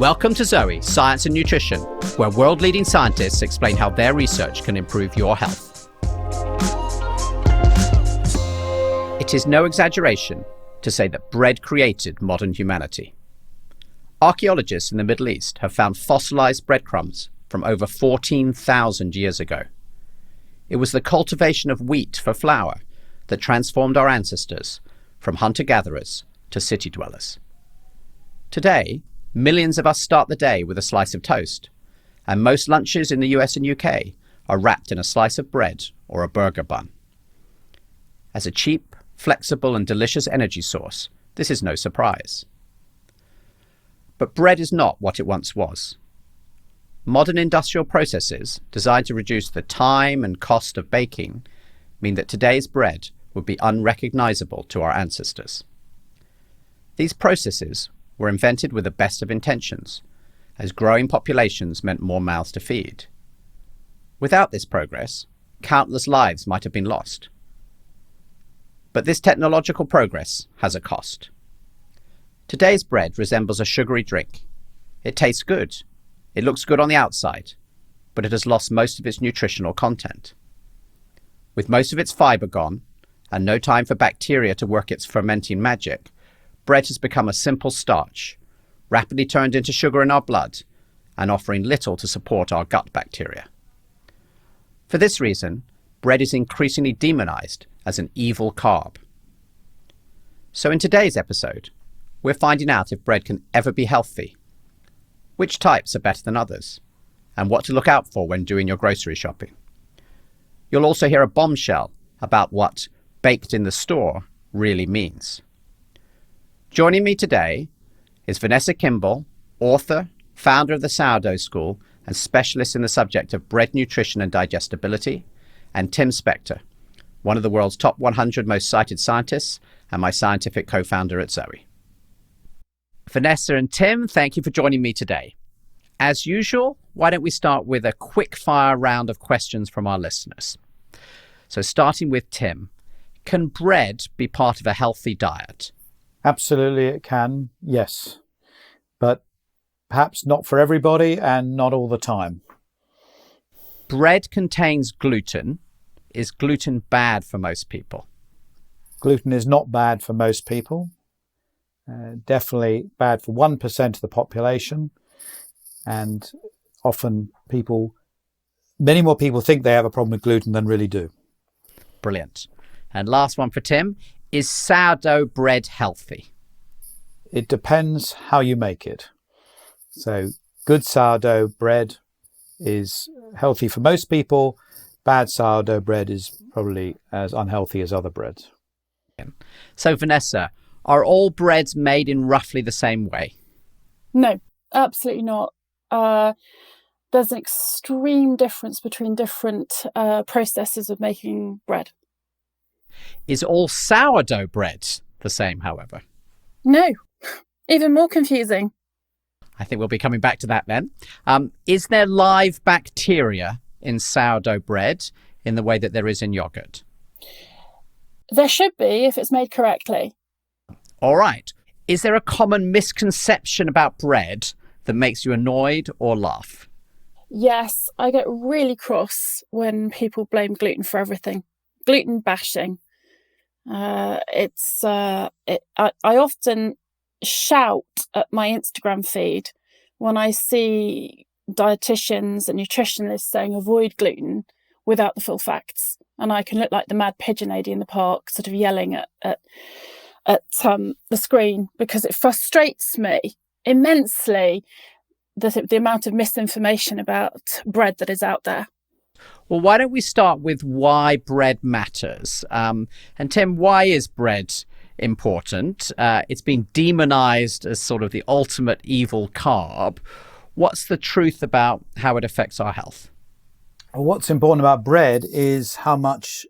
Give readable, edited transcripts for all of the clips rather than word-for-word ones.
Welcome to Zoe, Science and Nutrition, where world-leading scientists explain how their research can improve your health. It is no exaggeration to say that bread created modern humanity. Archaeologists in the Middle East have found fossilized breadcrumbs from over 14,000 years ago. It was the cultivation of wheat for flour that transformed our ancestors from hunter-gatherers to city dwellers. Today, millions of us start the day with a slice of toast, and most lunches in the US and UK are wrapped in a slice of bread or a burger bun. As a cheap, flexible and delicious energy source, this is no surprise. But bread is not what it once was. Modern industrial processes designed to reduce the time and cost of baking mean that today's bread would be unrecognizable to our ancestors. These processes were invented with the best of intentions, as growing populations meant more mouths to feed. Without this progress, countless lives might have been lost. But this technological progress has a cost. Today's bread resembles a sugary drink. It tastes good. It looks good on the outside, but it has lost most of its nutritional content. With most of its fiber gone, and no time for bacteria to work its fermenting magic, bread has become a simple starch, rapidly turned into sugar in our blood, and offering little to support our gut bacteria. For this reason, bread is increasingly demonized as an evil carb. So in today's episode, we're finding out if bread can ever be healthy, which types are better than others, and what to look out for when doing your grocery shopping. You'll also hear a bombshell about what baked in the store really means. Joining me today is Vanessa Kimbell, author, founder of the Sourdough School, and specialist in the subject of bread nutrition and digestibility, and Tim Spector, one of the world's top 100 most cited scientists and my scientific co-founder at Zoe. Vanessa and Tim, thank you for joining me today. As usual, why don't we start with a quick fire round of questions from our listeners. So starting with Tim, can bread be part of a healthy diet? Absolutely it can, yes. But perhaps not for everybody and not all the time. Bread contains gluten. Is gluten bad for most people? Gluten is not bad for most people. Definitely bad for 1% of the population. And often many more people think they have a problem with gluten than really do. Brilliant. And last one for Tim. Is sourdough bread healthy? It depends how you make it. So good sourdough bread is healthy for most people. Bad sourdough bread is probably as unhealthy as other breads. So Vanessa, are all breads made in roughly the same way? No, absolutely not. There's an extreme difference between different processes of making bread. Is all sourdough bread the same, however? No, even more confusing. I think we'll be coming back to that then. Is there live bacteria in sourdough bread in the way that there is in yogurt? There should be if it's made correctly. All right. Is there a common misconception about bread that makes you annoyed or laugh? Yes, I get really cross when people blame gluten for everything. Gluten bashing. I often shout at my Instagram feed when I see dietitians and nutritionists saying avoid gluten without the full facts, and I can look like the mad pigeon lady in the park, sort of yelling at the screen, because it frustrates me immensely the amount of misinformation about bread that is out there. Well, why don't we start with why bread matters? And Tim, why is bread important? It's been demonized as sort of the ultimate evil carb. What's the truth about how it affects our health? What's important about bread is how much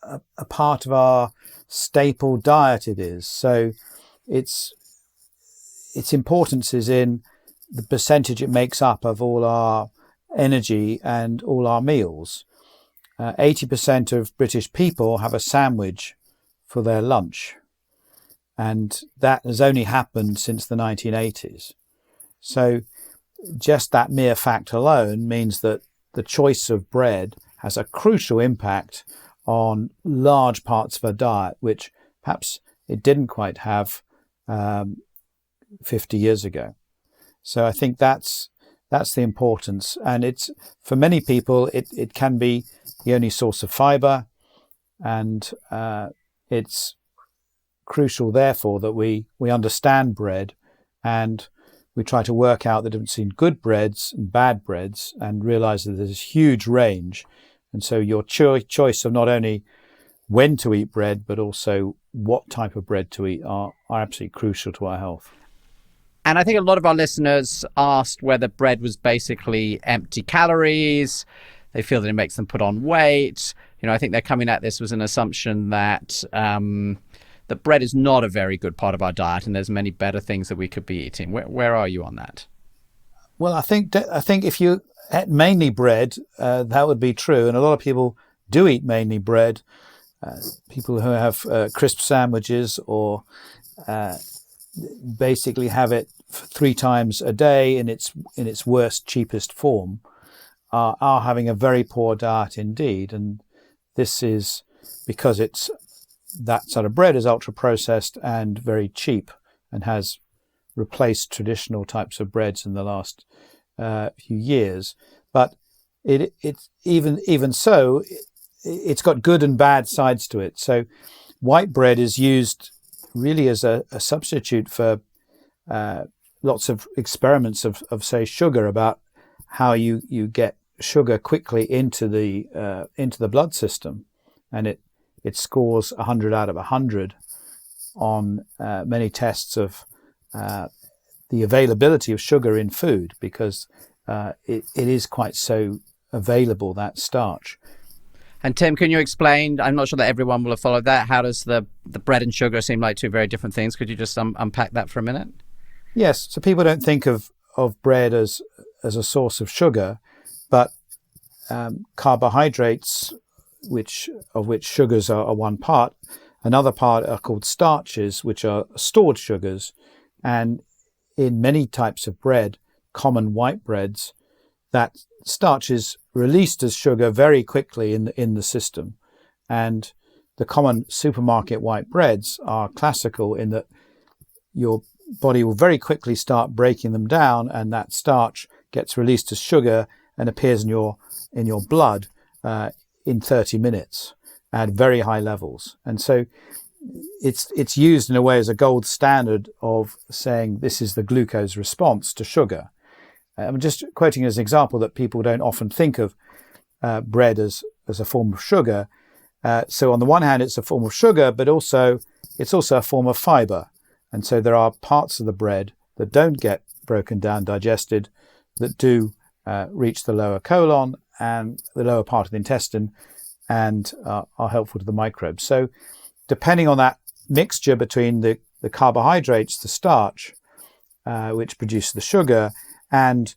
a part of our staple diet it is. So its importance is in the percentage it makes up of all our energy and all our meals. 80% of British people have a sandwich for their lunch, and that has only happened since the 1980s. So just that mere fact alone means that the choice of bread has a crucial impact on large parts of a diet, which perhaps it didn't quite have 50 years ago. So I think that's the importance. And it's, for many people, it can be the only source of fiber. And it's crucial, therefore, that we understand bread and we try to work out the difference between good breads and bad breads and realize that there's a huge range. And so your choice of not only when to eat bread, but also what type of bread to eat are absolutely crucial to our health. And I think a lot of our listeners asked whether bread was basically empty calories. They feel that it makes them put on weight. I think they're coming at this with an assumption that that bread is not a very good part of our diet, and there's many better things that we could be eating. Where are you on that? Well, I think if you ate mainly bread, that would be true. And a lot of people do eat mainly bread. People who have crisp sandwiches or basically have it 3 times a day in its worst, cheapest form are having a very poor diet indeed. And this is because that sort of bread is ultra processed and very cheap and has replaced traditional types of breads in the last few years. But it's even so, it's got good and bad sides to it. So white bread is used really as a substitute for lots of experiments of say sugar, about how you get sugar quickly into the blood system, and it scores 100 out of 100 on many tests of the availability of sugar in food, because it is quite so available, that starch. And Tim, can you explain, I'm not sure that everyone will have followed that, how does the bread and sugar seem like two very different things? Could you just unpack that for a minute? Yes, so people don't think of bread as a source of sugar, but carbohydrates, of which sugars are one part, another part are called starches, which are stored sugars. And in many types of bread, common white breads, that starch is released as sugar very quickly in the system. And the common supermarket white breads are classical in that your body will very quickly start breaking them down, and that starch gets released as sugar and appears in your blood in 30 minutes at very high levels. And so it's used in a way as a gold standard of saying this is the glucose response to sugar. I'm just quoting as an example that people don't often think of bread as a form of sugar. So on the one hand, it's a form of sugar, but it's also a form of fiber. And so there are parts of the bread that don't get broken down, digested, that do reach the lower colon and the lower part of the intestine and are helpful to the microbes. So depending on that mixture between the carbohydrates, the starch, which produce the sugar, and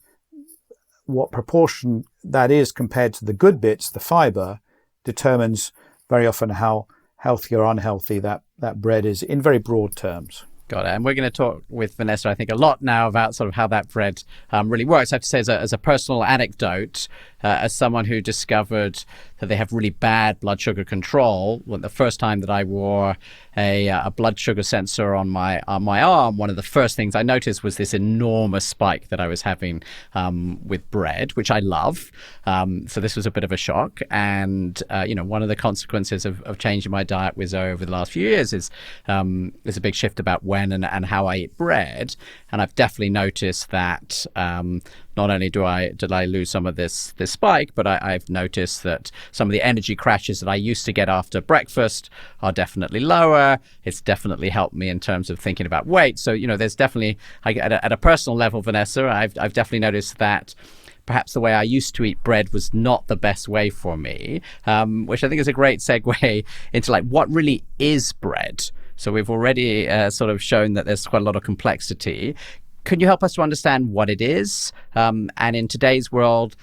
what proportion that is compared to the good bits, the fiber, determines very often how healthy or unhealthy that bread is in very broad terms. Got it. And we're going to talk with Vanessa, I think, a lot now about sort of how that bread really works. I have to say, as a personal anecdote, as someone who discovered that they have really bad blood sugar control, when the first time that I wore a blood sugar sensor on my arm, one of the first things I noticed was this enormous spike that I was having with bread, which I love. So this was a bit of a shock. And one of the consequences of changing my diet with Zoe over the last few years is there's a big shift about when and how I eat bread. And I've definitely noticed that not only did I lose some of this spike, but I've noticed that some of the energy crashes that I used to get after breakfast are definitely lower. It's definitely helped me in terms of thinking about weight. So, there's definitely, at a personal level, Vanessa, I've definitely noticed that perhaps the way I used to eat bread was not the best way for me, which I think is a great segue into what really is bread. So we've already sort of shown that there's quite a lot of complexity. Can you help us to understand what it is? And in today's world,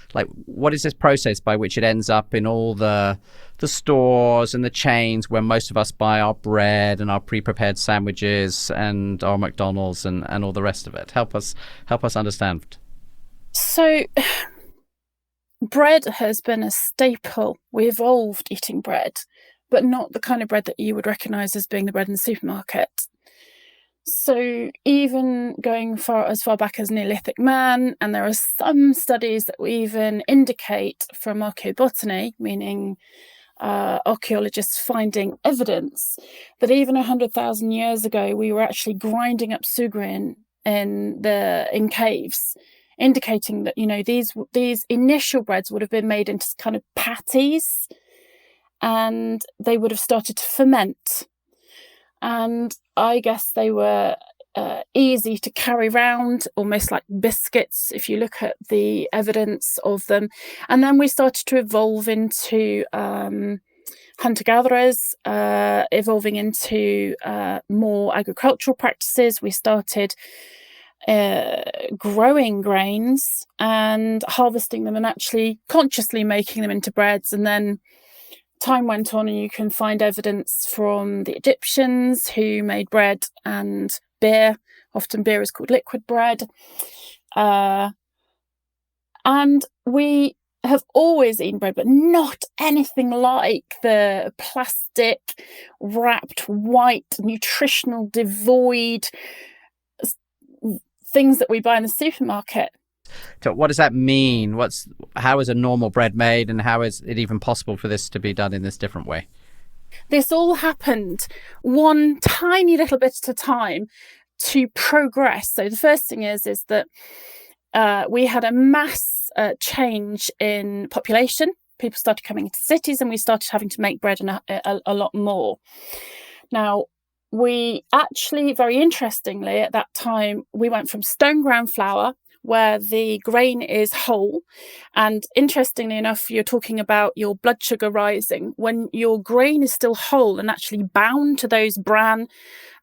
what is this process by which it ends up in all the stores and the chains where most of us buy our bread and our pre-prepared sandwiches and our McDonald's and all the rest of it? Help us understand. So bread has been a staple. We evolved eating bread, but not the kind of bread that you would recognise as being the bread in the supermarket. So even going as far back as Neolithic man, and there are some studies that even indicate from archaeobotany, meaning archaeologists finding evidence that even 100,000 years ago we were actually grinding up sugrain in caves, indicating that these initial breads would have been made into kind of patties, and they would have started to ferment. And I guess they were easy to carry around, almost like biscuits, if you look at the evidence of them. And then we started to evolve into hunter-gatherers, evolving into more agricultural practices. We started growing grains and harvesting them and actually consciously making them into breads. And then time went on, and you can find evidence from the Egyptians who made bread and beer. Often beer is called liquid bread. And we have always eaten bread, but not anything like the plastic wrapped, white, nutritional devoid things that we buy in the supermarket. So what does that mean? How is a normal bread made, and how is it even possible for this to be done in this different way? This all happened one tiny little bit at a time to progress. So the first thing is that we had a mass change in population. People started coming into cities, and we started having to make bread a lot more. Now, we actually, very interestingly, at that time, we went from stone ground flour, where the grain is whole. And interestingly enough, you're talking about your blood sugar rising. When your grain is still whole and actually bound to those bran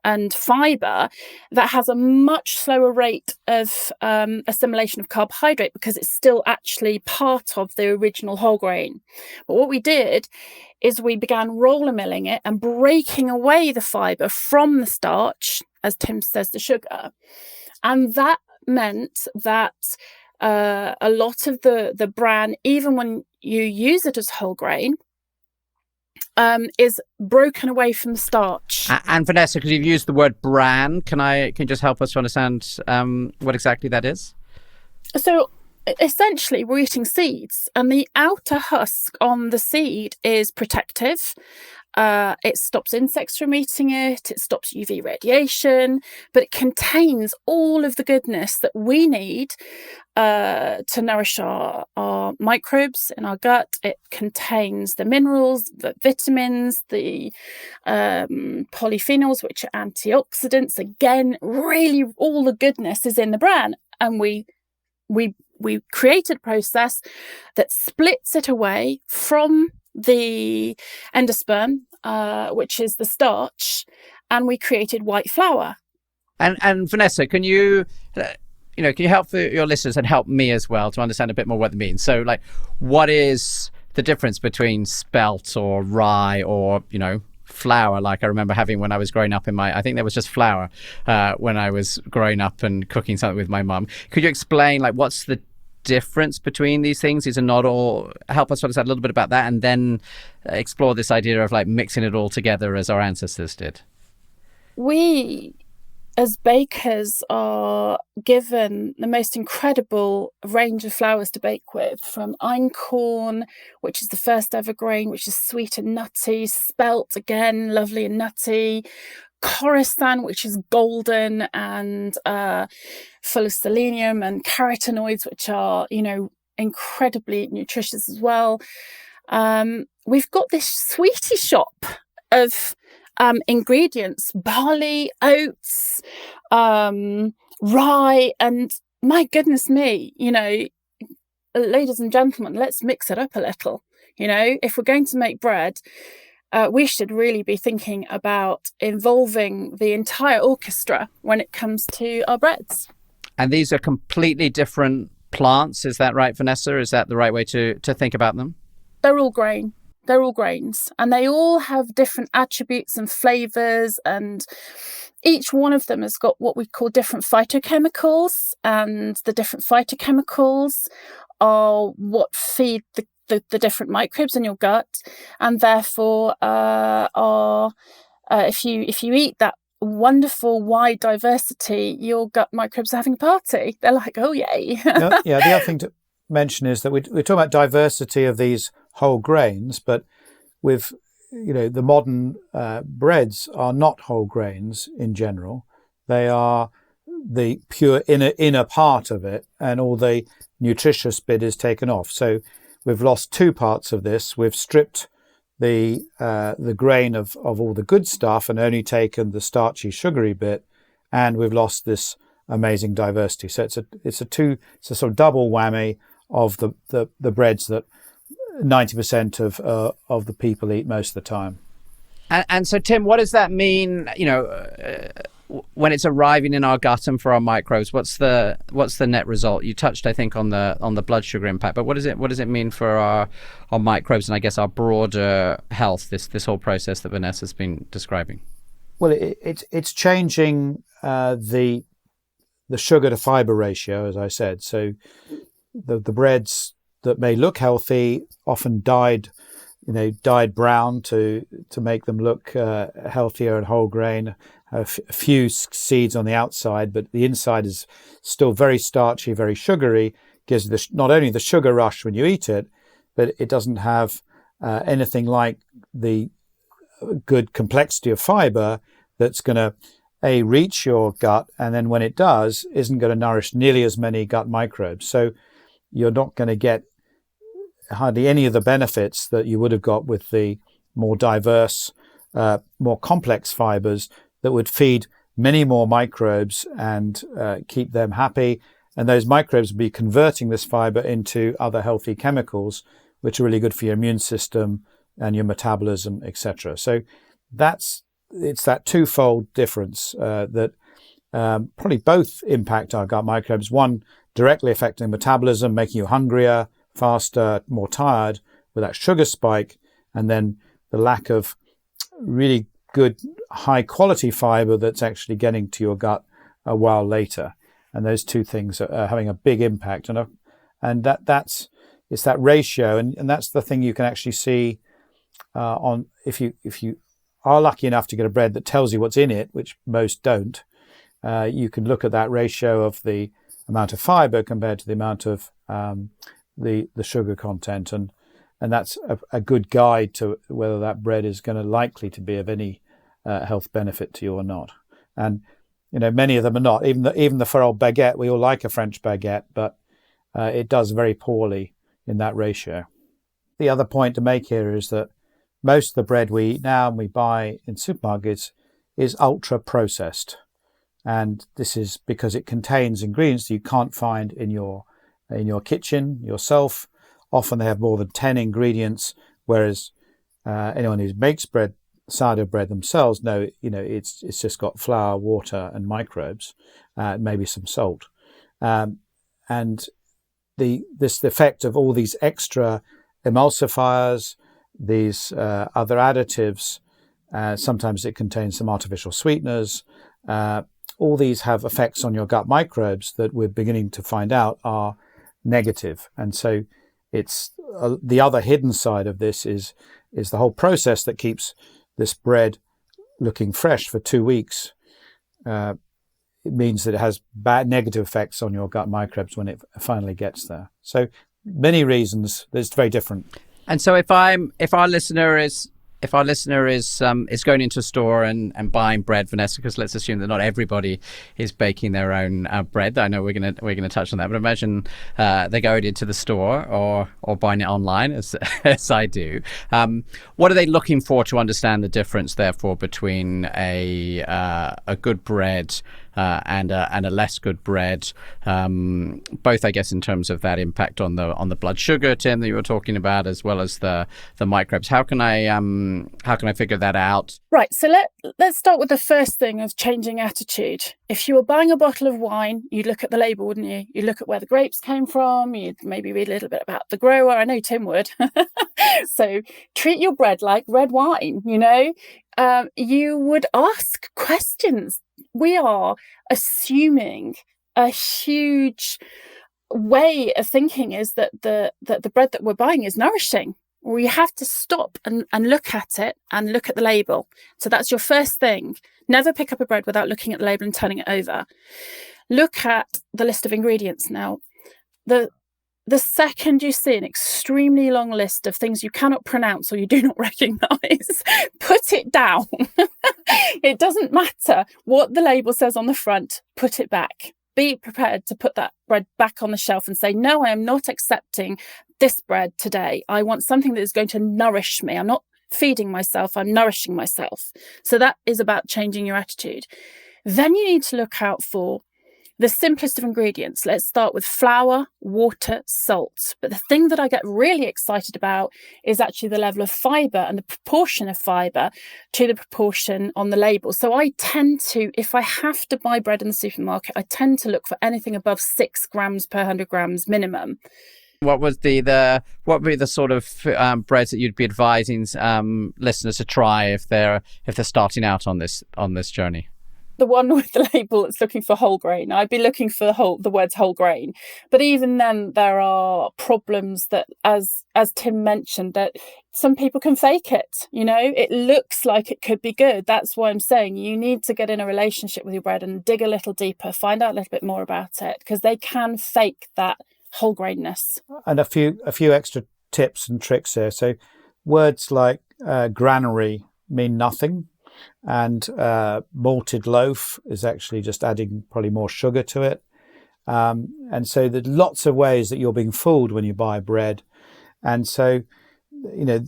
and fibre, that has a much slower rate of assimilation of carbohydrate, because it's still actually part of the original whole grain. But what we did is we began roller milling it and breaking away the fibre from the starch, as Tim says, the sugar. And that meant that a lot of the bran, even when you use it as whole grain, is broken away from the starch. And Vanessa, because you've used the word bran, can you just help us to understand what exactly that is? So essentially, we're eating seeds, and the outer husk on the seed is protective. It stops insects from eating it, it stops UV radiation, but it contains all of the goodness that we need to nourish our microbes in our gut. It contains the minerals, the vitamins, the polyphenols, which are antioxidants. Again, really all the goodness is in the bran, and we created a process that splits it away from the endosperm, which is the starch, and we created white flour. And Vanessa, can you help your listeners and help me as well to understand a bit more what it means? So, like, what is the difference between spelt or rye or flour, like I remember having when I was growing up I think there was just flour when I was growing up and cooking something with my mum. Could you explain, like, what's the difference between these things? These are not all. Help us understand a little bit about that, and then explore this idea of like mixing it all together as our ancestors did. We, as bakers, are given the most incredible range of flours to bake with, from einkorn, which is the first ever grain, which is sweet and nutty, spelt, again, lovely and nutty, Khorasan, which is golden and full of selenium and carotenoids, which are, incredibly nutritious as well. We've got this sweetie shop of ingredients: barley, oats, rye, and my goodness me, ladies and gentlemen, let's mix it up a little. If we're going to make bread, we should really be thinking about involving the entire orchestra when it comes to our breads. And these are completely different plants, is that right, Vanessa? Is that the right way to think about them? They're all grain. They're all grains, and they all have different attributes and flavors, and each one of them has got what we call different phytochemicals, and the different phytochemicals are what feed the different microbes in your gut, and therefore if you eat that wonderful wide diversity, your gut microbes are having a party. They're like, oh yay. The other thing to mention is that we're talking about diversity of these whole grains, but with the modern breads are not whole grains in general. They are the pure inner part of it, and all the nutritious bit is taken off. So we've lost two parts of this. We've stripped the grain of all the good stuff and only taken the starchy, sugary bit, and we've lost this amazing diversity. So it's a sort of double whammy of the breads that 90% of the people eat most of the time. And so, Tim, what does that mean? When it's arriving in our gut and for our microbes, what's the net result? You touched, I think, on the blood sugar impact, but what does it mean for our microbes and I guess our broader health? This whole process that Vanessa's been describing. Well, it's changing the sugar to fiber ratio, as I said. So the breads that may look healthy often dyed brown to make them look healthier and whole grain. A few seeds on the outside, but the inside is still very starchy, very sugary. Gives you not only the sugar rush when you eat it, but it doesn't have anything like the good complexity of fiber that's going to reach your gut, and then when it does, isn't going to nourish nearly as many gut microbes. So you're not going to get hardly any of the benefits that you would have got with the more diverse, more complex fibers that would feed many more microbes and keep them happy. And those microbes would be converting this fiber into other healthy chemicals, which are really good for your immune system and your metabolism, etc. So it's that twofold difference that probably both impact our gut microbes. One directly affecting metabolism, making you hungrier, faster, more tired with that sugar spike, and then the lack of really good high quality fiber that's actually getting to your gut a while later. And those two things are having a big impact. And it's that ratio, and that's the thing you can actually see on if you are lucky enough to get a bread that tells you what's in it, which most don't. You can look at that ratio of the amount of fiber compared to the amount of the sugar content, and that's a good guide to whether that bread is going to likely to be of any health benefit to you or not. And many of them are not. Even the for old baguette, we all like a French baguette, but it does very poorly in that ratio. The other point to make here is that most of the bread we eat now and we buy in supermarkets is ultra processed, and this is because it contains ingredients you can't find in your kitchen yourself. Often they have more than 10 ingredients, whereas anyone who makes sourdough bread themselves know, it's just got flour, water, and microbes, maybe some salt, and this effect of all these extra emulsifiers, these other additives. Sometimes it contains some artificial sweeteners. All these have effects on your gut microbes that we're beginning to find out are negative. And so it's the other hidden side of this is the whole process that keeps this bread looking fresh for 2 weeks. It means that it has bad negative effects on your gut microbes when it finally gets there. So many reasons. It's very different. And so if our listener is going into a store and buying bread, Vanessa, because let's assume that not everybody is baking their own bread. I know we're gonna touch on that, but imagine they're going into the store or buying it online, as I do. What are they looking for to understand the difference, therefore, between a good bread and a less good bread, both I guess in terms of that impact on the blood sugar, Tim, that you were talking about, as well as the microbes. How can I figure that out? Right, so let's start with the first thing of changing attitude. If you were buying a bottle of wine, you'd look at the label, wouldn't you? You'd look at where the grapes came from, you'd maybe read a little bit about the grower. I know Tim would. So treat your bread like red wine, you would ask questions. We are assuming a huge way of thinking is that the bread that we're buying is nourishing. We have to stop and look at it and look at the label. So that's your first thing. Never pick up a bread without looking at the label and turning it over. Look at the list of ingredients now. The second you see an extremely long list of things you cannot pronounce or you do not recognize, put it down. It doesn't matter what the label says on the front, put it back. Be prepared to put that bread back on the shelf and say, no, I am not accepting this bread today. I want something that is going to nourish me. I'm not feeding myself, I'm nourishing myself. So that is about changing your attitude. Then you need to look out for the simplest of ingredients. Let's start with flour, water, salt. But the thing that I get really excited about is actually the level of fibre and the proportion of fibre to the proportion on the label. So I tend to, if I have to buy bread in the supermarket, I tend to look for anything above 6 grams per 100 grams minimum. What would be the sort of breads that you'd be advising listeners to try if they're starting out on this journey? The one with the label that's looking for whole grain, I'd be looking for the words whole grain. But even then, there are problems that, as Tim mentioned, that some people can fake it. It looks like it could be good. That's why I'm saying you need to get in a relationship with your bread and dig a little deeper, find out a little bit more about it, because they can fake that whole grainness. And a few extra tips and tricks here. So words like granary mean nothing. And malted loaf is actually just adding probably more sugar to it. And so there's lots of ways that you're being fooled when you buy bread. And so, if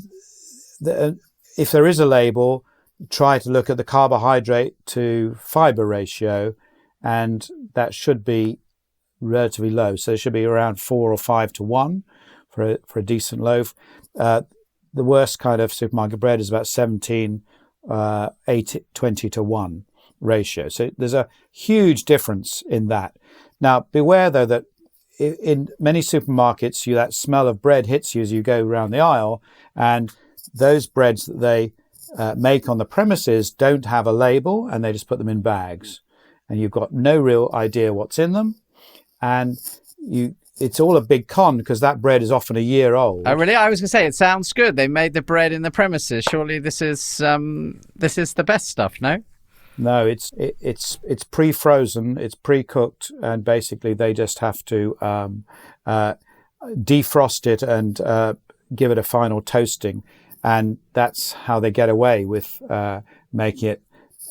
there is a label, try to look at the carbohydrate to fiber ratio, and that should be relatively low. So it should be around 4 or 5 to 1 for a decent loaf. The worst kind of supermarket bread is about 17 20 to 1 ratio. So there's a huge difference in that. Now, beware though that in many supermarkets, that smell of bread hits you as you go around the aisle, and those breads that they make on the premises don't have a label, and they just put them in bags, and you've got no real idea what's in them, and it's all a big con because that bread is often a year old. Oh, really? I was going to say, it sounds good. They made the bread in the premises. Surely this is the best stuff, no? No, it's pre-frozen, it's pre-cooked, and basically they just have to defrost it and give it a final toasting, and that's how they get away with making it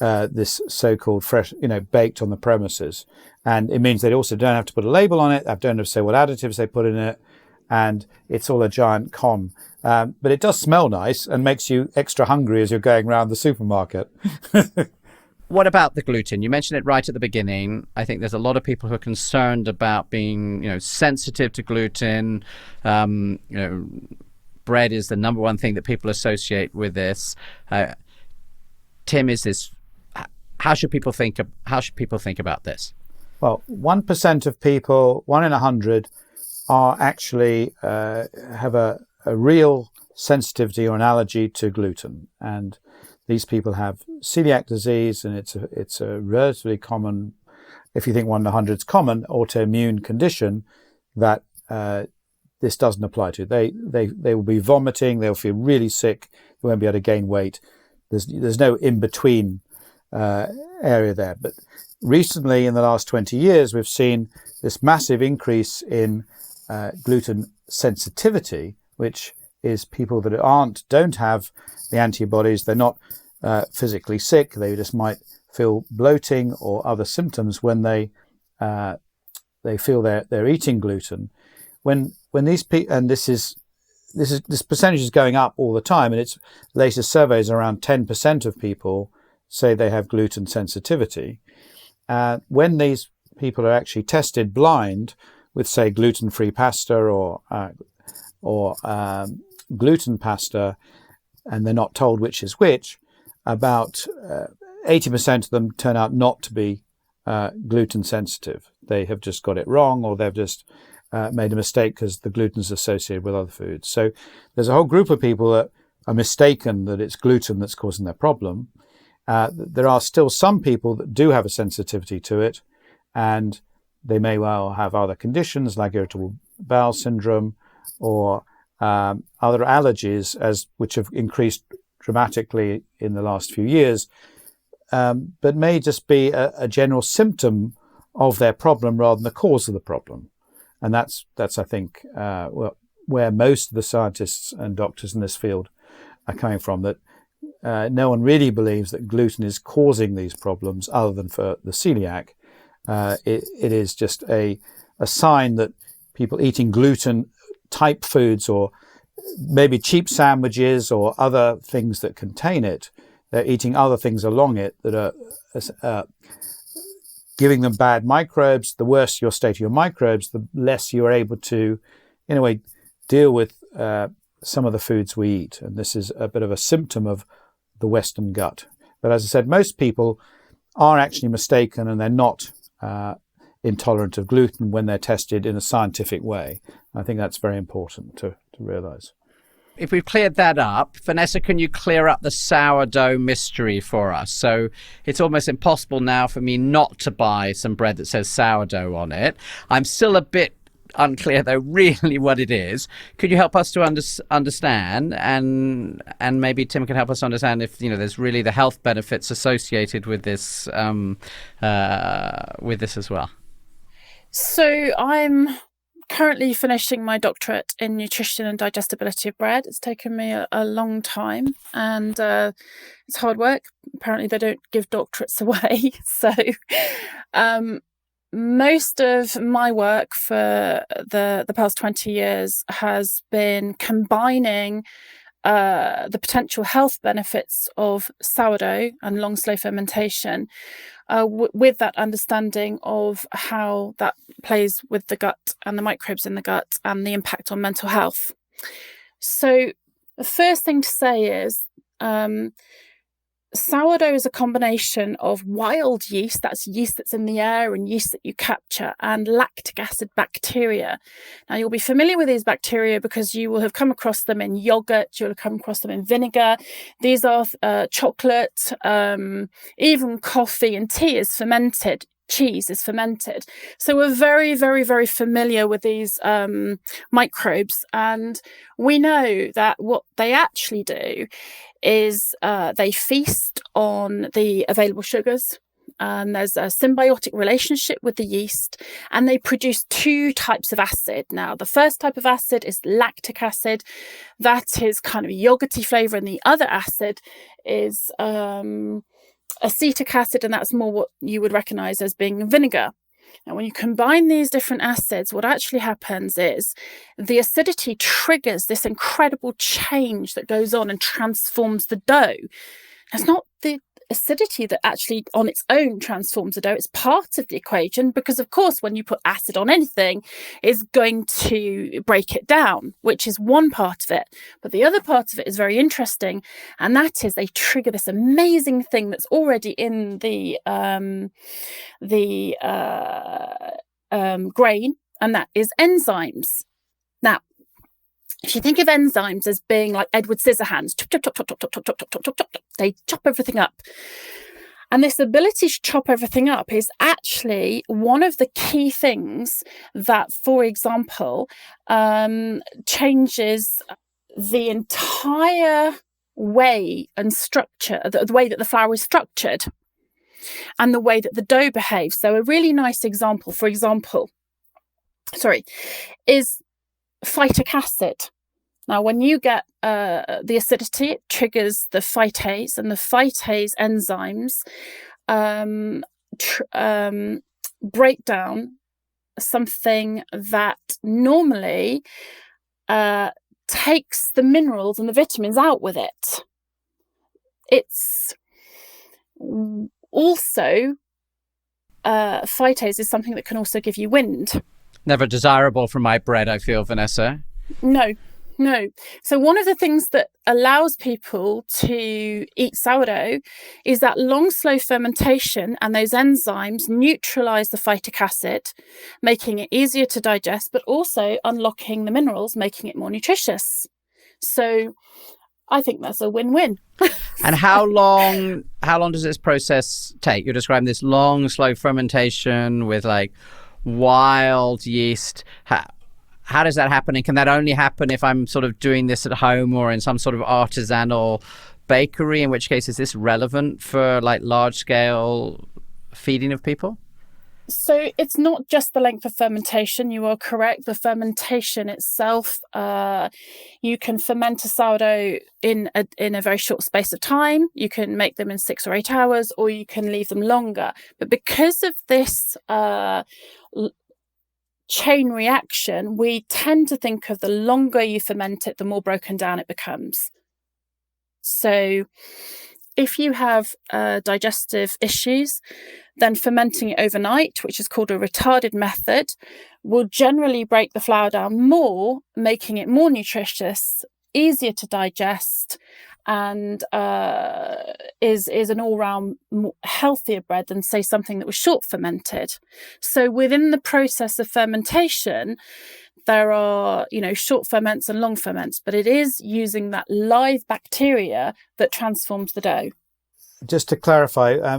this so-called fresh, baked on the premises. And it means they also don't have to put a label on it. They don't have to say what additives they put in it. And it's all a giant con. But it does smell nice and makes you extra hungry as you're going around the supermarket. What about the gluten? You mentioned it right at the beginning. I think there's a lot of people who are concerned about being, sensitive to gluten. Bread is the number one thing that people associate with this. Tim, how should people think about this? Well, 1% of people, 1 in 100, are actually have a real sensitivity or an allergy to gluten, and these people have celiac disease, and it's a relatively common, if you think 1 in 100 is common, autoimmune condition that this doesn't apply to. They will be vomiting, they'll feel really sick, they won't be able to gain weight. There's no in between area there, but recently, in the last 20 years, we've seen this massive increase in gluten sensitivity, which is people that don't have the antibodies. They're not physically sick. They just might feel bloating or other symptoms when they feel they're eating gluten. When these people, and this percentage is going up all the time, and its latest surveys around 10% of people say they have gluten sensitivity. when these people are actually tested blind with, say, gluten-free pasta or gluten pasta, and they're not told which is which, about 80% of them turn out not to be gluten sensitive. They have just got it wrong, or they've just made a mistake because the gluten is associated with other foods. So there's a whole group of people that are mistaken that it's gluten that's causing their problem. There are still some people that do have a sensitivity to it, and they may well have other conditions like irritable bowel syndrome or other allergies, which have increased dramatically in the last few years, but may just be a general symptom of their problem rather than the cause of the problem. And that's I think, where most of the scientists and doctors in this field are coming from, that no one really believes that gluten is causing these problems other than for the celiac. It is just a sign that people eating gluten type foods, or maybe cheap sandwiches or other things that contain it, they're eating other things along it that are giving them bad microbes. The worse your state of your microbes, the less you're able to, in a way, deal with some of the foods we eat. And this is a bit of a symptom of the Western gut. But as I said, most people are actually mistaken, and they're not intolerant of gluten when they're tested in a scientific way. I think that's very important to realize. If we've cleared that up, Vanessa, can you clear up the sourdough mystery for us? So it's almost impossible now for me not to buy some bread that says sourdough on it. I'm still a bit unclear, though, really what it is. Could you help us to understand, and maybe Tim can help us understand if there's really the health benefits associated with this as well? So I'm currently finishing my doctorate in nutrition and digestibility of bread. It's taken me a long time, and it's hard work. Apparently they don't give doctorates away. So most of my work for the past 20 years has been combining the potential health benefits of sourdough and long slow fermentation with that understanding of how that plays with the gut and the microbes in the gut and the impact on mental health. So the first thing to say is sourdough is a combination of wild yeast, that's yeast that's in the air and yeast that you capture, and lactic acid bacteria. Now, you'll be familiar with these bacteria because you will have come across them in yogurt, you'll have come across them in vinegar. These are chocolate, even coffee and tea is fermented. Cheese is fermented. So we're very, very, very familiar with these microbes. And we know that what they actually do is they feast on the available sugars. There's a symbiotic relationship with the yeast, and they produce two types of acid. Now, the first type of acid is lactic acid. That is kind of a yogurty flavour, and the other acid is acetic acid, and that's more what you would recognise as being vinegar. Now, when you combine these different acids, what actually happens is the acidity triggers this incredible change that goes on and transforms the dough. It's not the acidity that actually on its own transforms the dough. It's part of the equation because, of course, when you put acid on anything, it's going to break it down, which is one part of it. But the other part of it is very interesting, and that is they trigger this amazing thing that's already in the grain, and that is enzymes. Now, if you think of enzymes as being like Edward Scissorhands, chop, chop, chop, chop, chop, chop, chop, chop, chop, chop, chop, they chop everything up. And this ability to chop everything up is actually one of the key things that, for example, changes the entire way and structure, the way that the flour is structured and the way that the dough behaves. So a really nice example, is phytic acid. Now, when you get the acidity, it triggers the phytase, and the phytase enzymes break down something that normally takes the minerals and the vitamins out with it. It's also phytase is something that can also give you wind. Never desirable for my bread, I feel, Vanessa. No. So one of the things that allows people to eat sourdough is that long, slow fermentation, and those enzymes neutralize the phytic acid, making it easier to digest, but also unlocking the minerals, making it more nutritious. So I think that's a win-win. And how long does this process take? You're describing this long, slow fermentation with like wild yeast. How does that happen? And can that only happen if I'm sort of doing this at home or in some sort of artisanal bakery? In which case, is this relevant for like large scale feeding of people? So it's not just the length of fermentation. You are correct. The fermentation itself, you can ferment a sourdough in a very short space of time. You can make them in 6 or 8 hours, or you can leave them longer. But because of this chain reaction, we tend to think of the longer you ferment it, the more broken down it becomes. So if you have digestive issues, then fermenting it overnight, which is called a retarded method, will generally break the flour down more, making it more nutritious, easier to digest, and is an all-round healthier bread than, say, something that was short fermented. So within the process of fermentation, there are, short ferments and long ferments, but it is using that live bacteria that transforms the dough. Just to clarify,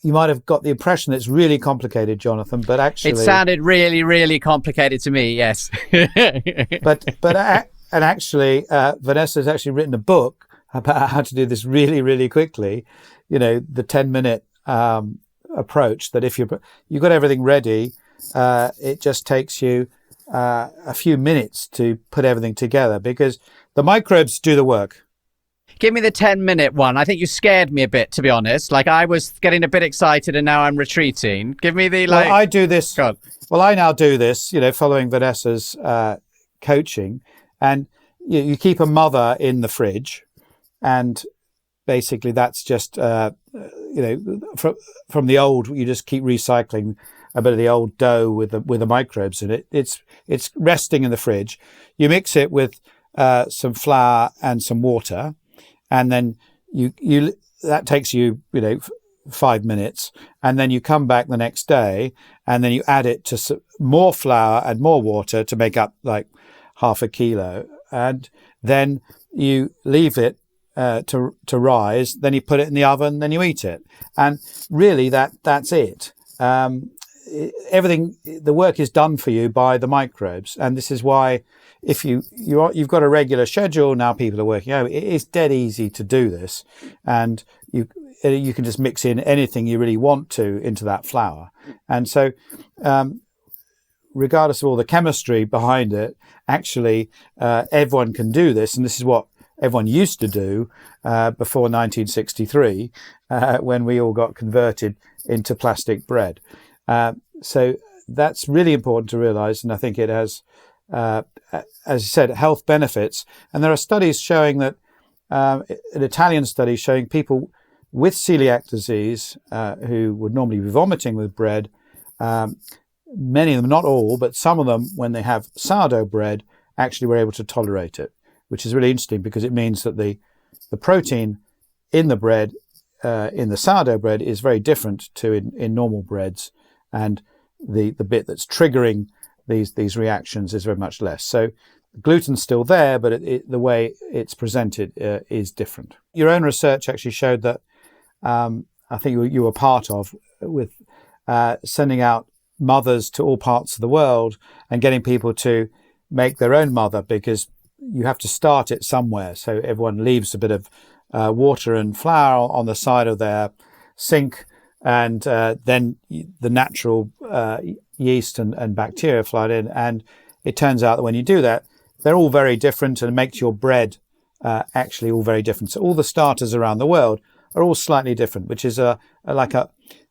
you might have got the impression that it's really complicated, Jonathan, but actually... It sounded really, really complicated to me, yes. And actually, Vanessa's actually written a book about how to do this really, really quickly. The 10-minute approach, that if you've got everything ready, it just takes you a few minutes to put everything together, because the microbes do the work. Give me the 10-minute one. I think you scared me a bit, to be honest. Like, I was getting a bit excited and now I'm retreating. Give me the, Well, I do this. Well, I now do this, following Vanessa's coaching. And you keep a mother in the fridge. And basically that's just, from the old, you just keep recycling a bit of the old dough with the microbes in it. It's resting in the fridge. You mix it with some flour and some water. And then that takes you, 5 minutes. And then you come back the next day and then you add it to more flour and more water to make up like half a kilo. And then you leave it to rise. Then you put it in the oven, then you eat it. And really that's it. Everything, the work is done for you by the microbes. And this is why if you've got a regular schedule, now people are working out, it is dead easy to do this. And you can just mix in anything you really want to into that flour. And so, regardless of all the chemistry behind it, actually, everyone can do this. And this is what everyone used to do before 1963, when we all got converted into plastic bread. So that's really important to realize. And I think it has, as you said, health benefits. And there are studies showing that, an Italian study showing people with celiac disease who would normally be vomiting with bread, many of them, not all, but some of them, when they have sourdough bread, actually were able to tolerate it, which is really interesting because it means that the protein in the bread, in the sourdough bread, is very different to in normal breads. And the bit that's triggering these reactions is very much less. So gluten's still there, but the way it's presented is different. Your own research actually showed that, I think you were part of, with sending out mothers to all parts of the world and getting people to make their own mother, because you have to start it somewhere. So everyone leaves a bit of water and flour on the side of their sink, and then the natural yeast and bacteria flood in. And it turns out that when you do that, they're all very different, and it makes your bread actually all very different. So all the starters around the world are all slightly different, which is like a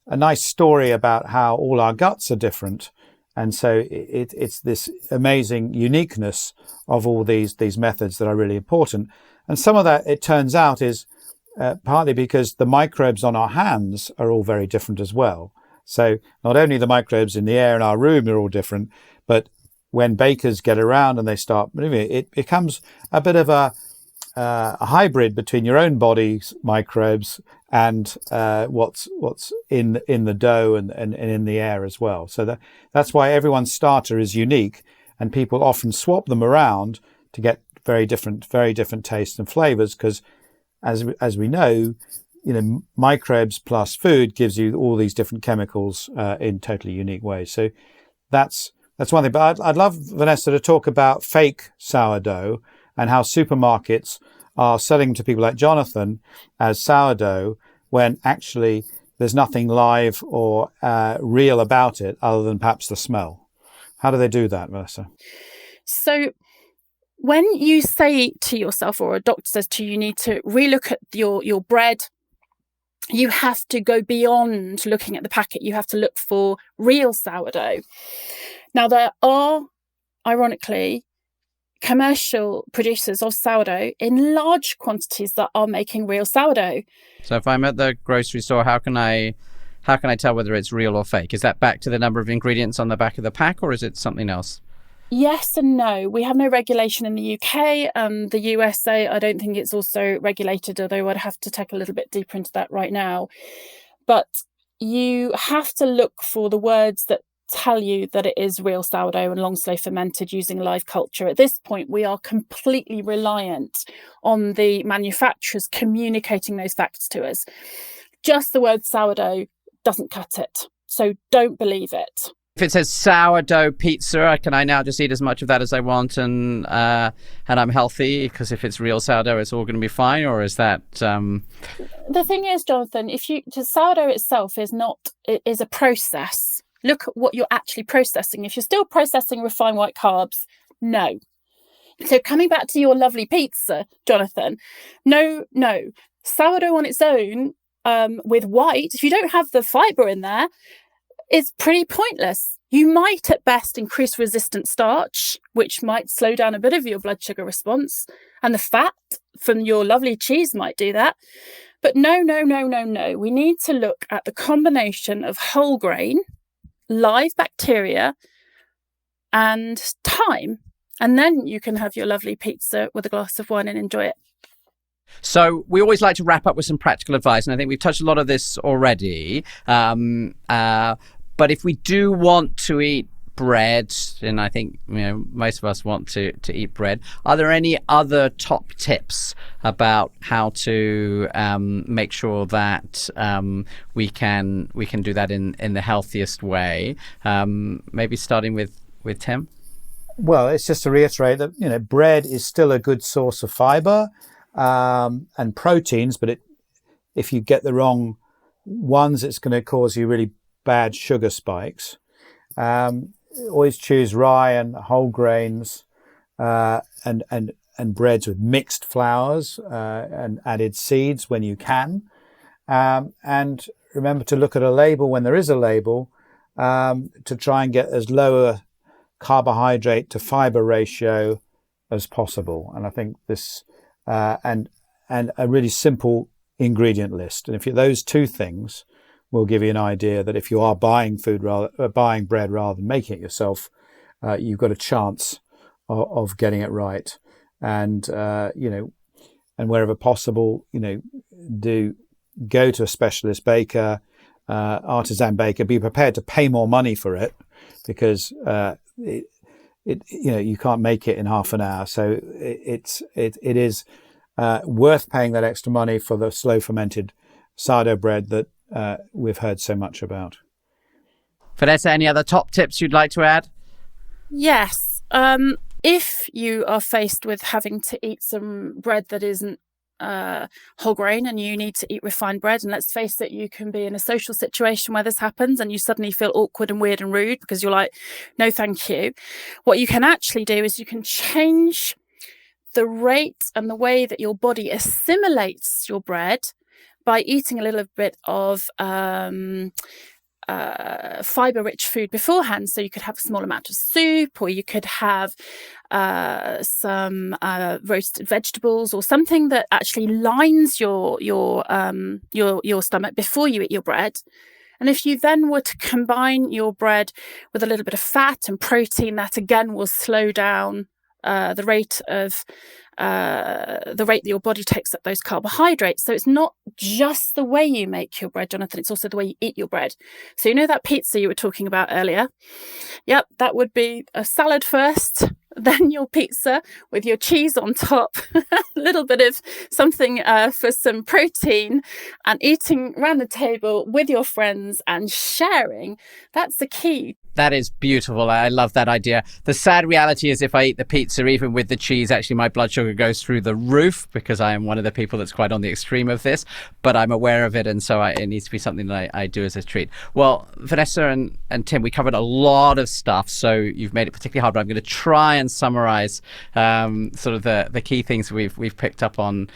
nice story about how all our guts are different. And so it's this amazing uniqueness of all these methods that are really important. And some of that, it turns out, is partly because the microbes on our hands are all very different as well. So not only the microbes in the air in our room are all different, but when bakers get around and they start moving, it becomes a bit of a hybrid between your own body's microbes and what's in the dough and in the air as well. So that's why everyone's starter is unique, and people often swap them around to get very different tastes and flavors, because as we know, microbes plus food gives you all these different chemicals in totally unique ways. So that's one thing. But I'd love, Vanessa, to talk about fake sourdough and how supermarkets are selling to people like Jonathan as sourdough when actually there's nothing live or real about it other than perhaps the smell. How do they do that, Vanessa? So when you say to yourself, or a doctor says to you, you need to relook at your bread, you have to go beyond looking at the packet. You have to look for real sourdough. Now, there are, ironically, commercial producers of sourdough in large quantities that are making real sourdough. So if I'm at the grocery store, how can I tell whether it's real or fake? Is that back to the number of ingredients on the back of the pack, or is it something else? Yes and no. We have no regulation in the UK. The USA, I don't think it's also regulated, although I'd have to take a little bit deeper into that right now. But you have to look for the words that tell you that it is real sourdough and long slow fermented using live culture. At this point, we are completely reliant on the manufacturers communicating those facts to us. Just the word sourdough doesn't cut it. So don't believe it. If it says sourdough pizza, can I now just eat as much of that as I want and I'm healthy? Because if it's real sourdough, it's all going to be fine, or is that? The thing is, Jonathan, sourdough itself is a process. Look at what you're actually processing. If you're still processing refined white carbs, no. So coming back to your lovely pizza, Jonathan, no. Sourdough on its own, with white, if you don't have the fibre in there, it's pretty pointless. You might at best increase resistant starch, which might slow down a bit of your blood sugar response. And the fat from your lovely cheese might do that. But no. We need to look at the combination of whole grain, live bacteria, and time. And then you can have your lovely pizza with a glass of wine and enjoy it. So we always like to wrap up with some practical advice, and I think we've touched a lot of this already. But if we do want to eat bread, and I think most of us want to eat bread, are there any other top tips about how to make sure that we can do that in the healthiest way? Maybe starting with Tim. Well, it's just to reiterate that bread is still a good source of fibre and proteins, but if you get the wrong ones, it's going to cause you really bad sugar spikes. Always choose rye and whole grains and breads with mixed flours and added seeds when you can. And remember to look at a label when there is a label to try and get as low a carbohydrate to fibre ratio as possible. And I think this and a really simple ingredient list. And if those two things will give you an idea that if you are buying buying bread rather than making it yourself, you've got a chance of getting it right. And and wherever possible, do go to a specialist baker, artisan baker. Be prepared to pay more money for it, because you can't make it in half an hour. So it is worth paying that extra money for the slow fermented sourdough bread that we've heard so much about. Vanessa, any other top tips you'd like to add? Yes. If you are faced with having to eat some bread that isn't whole grain and you need to eat refined bread, and let's face it, you can be in a social situation where this happens and you suddenly feel awkward and weird and rude because you're like, no, thank you. What you can actually do is you can change the rate and the way that your body assimilates your bread by eating a little bit of fiber-rich food beforehand. So you could have a small amount of soup, or you could have some roasted vegetables, or something that actually lines your stomach before you eat your bread. And if you then were to combine your bread with a little bit of fat and protein, that again will slow down the rate that your body takes up those carbohydrates. So it's not just the way you make your bread, Jonathan, it's also the way you eat your bread. So you know that pizza you were talking about earlier? Yep, that would be a salad first, then your pizza with your cheese on top, a little bit of something for some protein, and eating around the table with your friends and sharing. That's the key. That is beautiful. I love that idea. The sad reality is if I eat the pizza, even with the cheese, actually my blood sugar goes through the roof, because I am one of the people that's quite on the extreme of this, but I'm aware of it. And so it needs to be something that I do as a treat. Well, Vanessa and Tim, we covered a lot of stuff. So you've made it particularly hard, but I'm going to try and summarize sort of the key things we've picked up on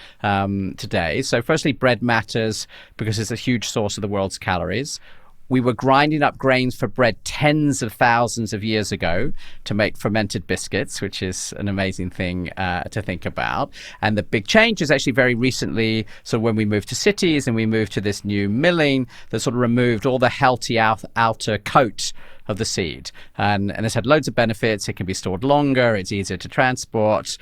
today. So firstly, bread matters because it's a huge source of the world's calories. We were grinding up grains for bread tens of thousands of years ago to make fermented biscuits, which is an amazing thing to think about. And the big change is actually very recently, so when we moved to cities and we moved to this new milling that sort of removed all the healthy outer coat of the seed. And it's had loads of benefits. It can be stored longer. It's easier to transport.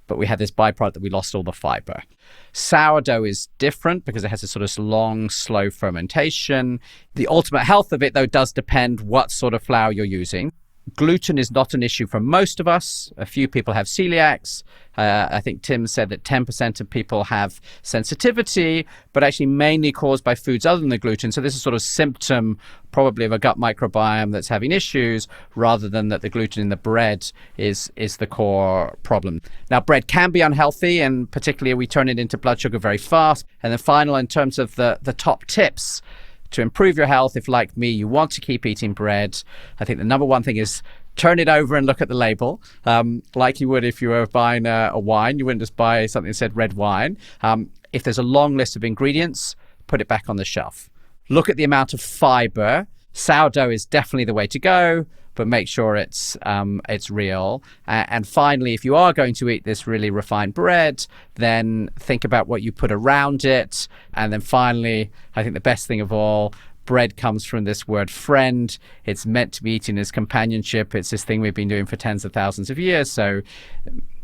But we had this byproduct that we lost all the fiber. Sourdough is different because it has a sort of long, slow fermentation. The ultimate health of it, though, does depend what sort of flour you're using. Gluten is not an issue for most of us. A few people have celiacs. I think Tim said that 10% of people have sensitivity, but actually mainly caused by foods other than the gluten. So this is sort of symptom probably of a gut microbiome that's having issues, rather than that the gluten in the bread is the core problem. Now, bread can be unhealthy, and particularly we turn it into blood sugar very fast. And then final, in terms of the top tips to improve your health, if like me, you want to keep eating bread, I think the number one thing is turn it over and look at the label, like you would if you were buying a wine. You wouldn't just buy something that said red wine. If there's a long list of ingredients, put it back on the shelf. Look at the amount of fiber. Sourdough is definitely the way to go, but make sure it's real. And finally, if you are going to eat this really refined bread, then think about what you put around it. And then finally, I think the best thing of all, bread comes from this word friend. It's meant to be eaten as companionship. It's this thing we've been doing for tens of thousands of years. So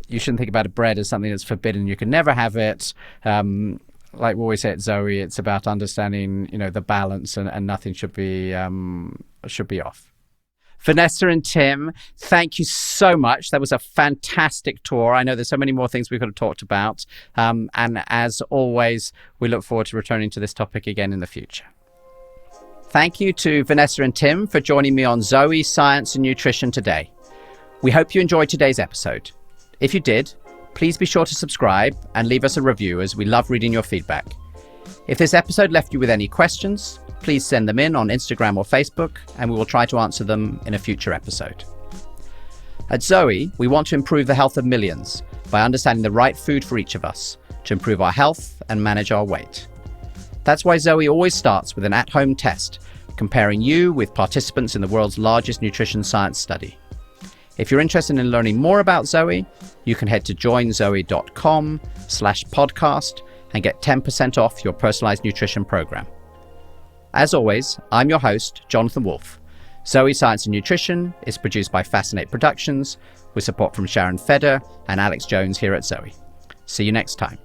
you shouldn't think about a bread as something that's forbidden. You can never have it. Like we always say at Zoe, it's about understanding, the balance, and nothing should be off. Vanessa and Tim, thank you so much. That was a fantastic tour. I know there's so many more things we could have talked about. And as always, we look forward to returning to this topic again in the future. Thank you to Vanessa and Tim for joining me on Zoe, Science and Nutrition today. We hope you enjoyed today's episode. If you did, please be sure to subscribe and leave us a review, as we love reading your feedback. If this episode left you with any questions, please send them in on Instagram or Facebook, and we will try to answer them in a future episode. At Zoe, we want to improve the health of millions by understanding the right food for each of us to improve our health and manage our weight. That's why Zoe always starts with an at-home test, comparing you with participants in the world's largest nutrition science study. If you're interested in learning more about Zoe, you can head to joinzoe.com/podcast and get 10% off your personalized nutrition program. As always, I'm your host, Jonathan Wolfe. Zoe Science and Nutrition is produced by Fascinate Productions with support from Sharon Feder and Alex Jones here at Zoe. See you next time.